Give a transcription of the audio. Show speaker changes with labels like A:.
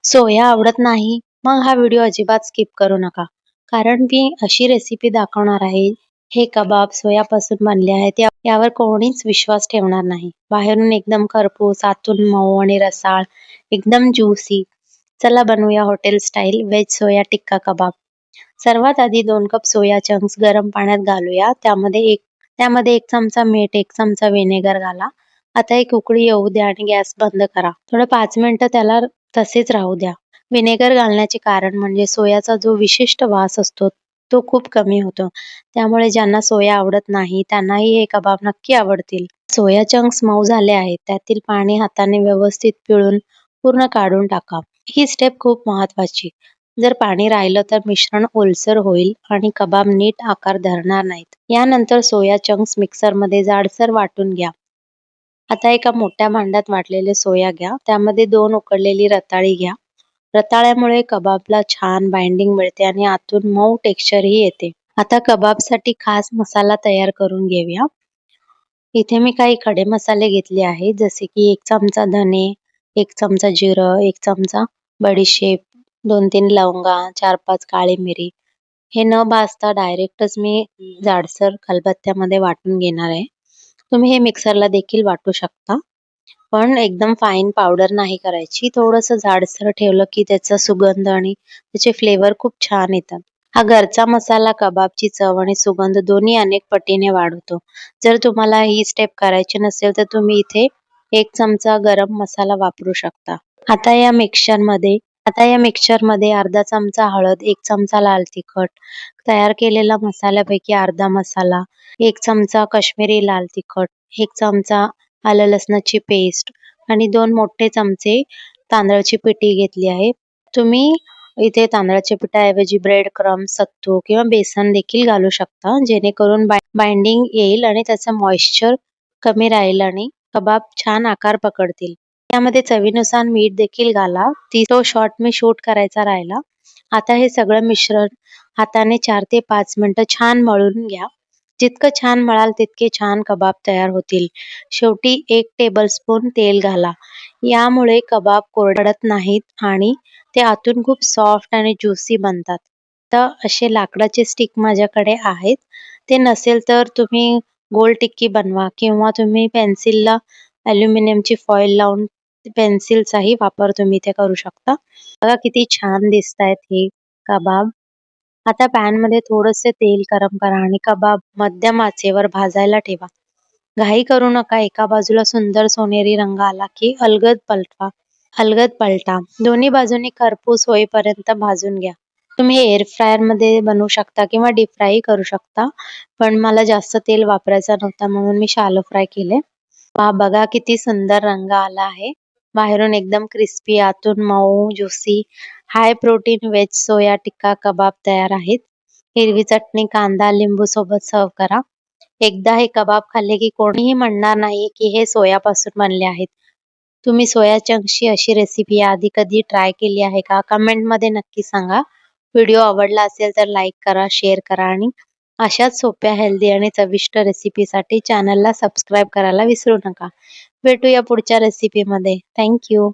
A: सोया आवडत नाही, मग हा व्हिडिओ अजिबात स्किप करू नका. कारण मी अशी रेसिपी दाखवणार आहे. हे कबाब सोयापासून बनले आहेत. यावर कोणीच विश्वास ठेवणार नाही. बाहेरून एकदम खरपूस, आतून मऊ आणि रसाळ, एकदम ज्युसी. चला बनवूया हॉटेल स्टाईल व्हेज सोया टिक्का कबाब. सर्वात आधी 2 कप सोया चंक्स गरम पाण्यात घालूया. त्यामध्ये 1 चमचा मीठ, 1 चमचा व्हिनेगर घाला. आता एक उकळी येऊ द्या आणि गॅस बंद करा. थोडं 5 मिनिटं त्याला तसेच राहू द्या. व्हिनेगर घालण्याचे कारण म्हणजे सोयाचा जो विशिष्ट वास असतो तो खूप कमी होतो. त्यामुळे ज्यांना सोया आवडत नाही त्यांनाही हे कबाब नक्की आवडतील. सोया चंक्स मऊ झाले आहेत. त्यातील पाणी हाताने व्यवस्थित पिळून पूर्ण काढून टाका. ही स्टेप खूप महत्वाची. जर पाणी राहिलं तर मिश्रण ओलसर होईल आणि कबाब नीट आकार धरणार नाहीत. यानंतर सोया चंक्स मिक्सरमध्ये जाडसर वाटून घ्या. आता एका मोठ्या भांड्यात वाटलेले सोया घ्या. त्यामध्ये 2 उकडलेली रताळी घ्या. रताळ्यामुळे कबाबला छान बाइंडिंग मिळते आणि आतून मऊ टेक्स्चरही येते. आता कबाबसाठी खास मसाला तयार करून घेऊया. इथे मी काही खडे मसाले घेतले आहेत, जसे की 1 चमचा धने, 1 चमचा जिरं, 1 चमचा बडीशेप, 2-3 लवंगा, 4-5 काळी मिरी. हे न भाजता डायरेक्टच मी जाडसर खलबत्त्यामध्ये वाटून घेणार आहे. तुम्ही हे मिक्सरला देखील वाटू शकता. पण एकदम फाईन पावडर नाही करायची. थोडंसं जाडसर ठेवलं की त्याचा सुगंध आणि त्याचे फ्लेवर खूप छान येतात. हा घरचा मसाला कबाबची चव आणि सुगंध दोन्ही अनेक पटीने वाढवतो. जर तुम्हाला ही स्टेप करायची नसेल तर तुम्ही इथे 1 चमचा गरम मसाला वापरू शकता. आता या मिक्सचरमध्ये अर्धा चमचा हळद, 1 चमचा लाल तिखट, तयार केलेला मसाल्यापैकी अर्धा मसाला, 1 चमचा काश्मीरी लाल तिखट, 1 चमचा आलं लसणाची पेस्ट आणि 2 मोठे चमचे तांदळाची पिठी घेतली आहे. तुम्ही इथे तांदळाच्या पिठाऐवजी ब्रेड क्रम्ब, सत्तू किंवा बेसन देखील घालू शकता, जेणेकरून बाइंडिंग येईल आणि त्याचं मॉइश्चर कमी राहील आणि कबाब छान आकार पकडतील. यामध्ये चवीनुसार मीठ देखील घाला. तो शॉट मी शूट करायचा राहिला. आता हे सगळं मिश्रण हाताने 4 ते 5 मिनिटं छान मळून घ्या. जितकं छान मळाल तितके छान कबाब तयार होतील. शेवटी 1 टेबलस्पून तेल घाला. यामुळे कबाब कोरडत नाहीत आणि ते आतून खूप सॉफ्ट आणि ज्युसी बनतात. तर असे लाकडाचे स्टिक माझ्याकडे आहेत. ते नसेल तर तुम्ही गोल टिक्की बनवा किंवा तुम्ही पेन्सिलला ॲल्युमिनियमची फॉइल लावून पेन्सिलचाही वापर तुम्ही इथे करू शकता. बघा किती छान दिसतायत हे कबाब. आता पॅनमध्ये थोडंसं तेल गरम करा आणि कबाब मध्यम आचेवर भाजायला ठेवा. घाई करू नका. एका बाजूला सुंदर सोनेरी रंग आला की अलगद पलटा. दोन्ही बाजूनी खरपूस होईपर्यंत भाजून घ्या. तुम्ही एअर फ्रायरमध्ये बनवू शकता किंवा डीप फ्रायही करू शकता. पण मला जास्त तेल वापरायचा नव्हता म्हणून मी शॅलो फ्राय केले. बघा किती सुंदर रंग आला आहे. बाहेरून एकदम क्रिस्पी, आतून मऊ, ज्युसी, हाय प्रोटीन व्हेज सोया टिक्का कबाब तयार आहेत. हिरवी चटणी, कांदा, लिंबू सोबत सर्व्ह करा. एकदा हे कबाब खाल्ले की कोणीही म्हणणार नाही की हे सोयापासून बनले आहेत. तुम्ही सोया चंक्सची अशी रेसिपी याआधी कधी ट्राय केली आहे का? कमेंटमध्ये नक्की सांगा. व्हिडिओ आवडला असेल तर लाईक करा, शेअर करा आणि अशाच सोप्या, हेल्दी आणि चविष्ट रेसिपीसाठी चॅनलला सबस्क्राईब करायला विसरू नका. भेटूया पुढच्या रेसिपीमध्ये. Thank you.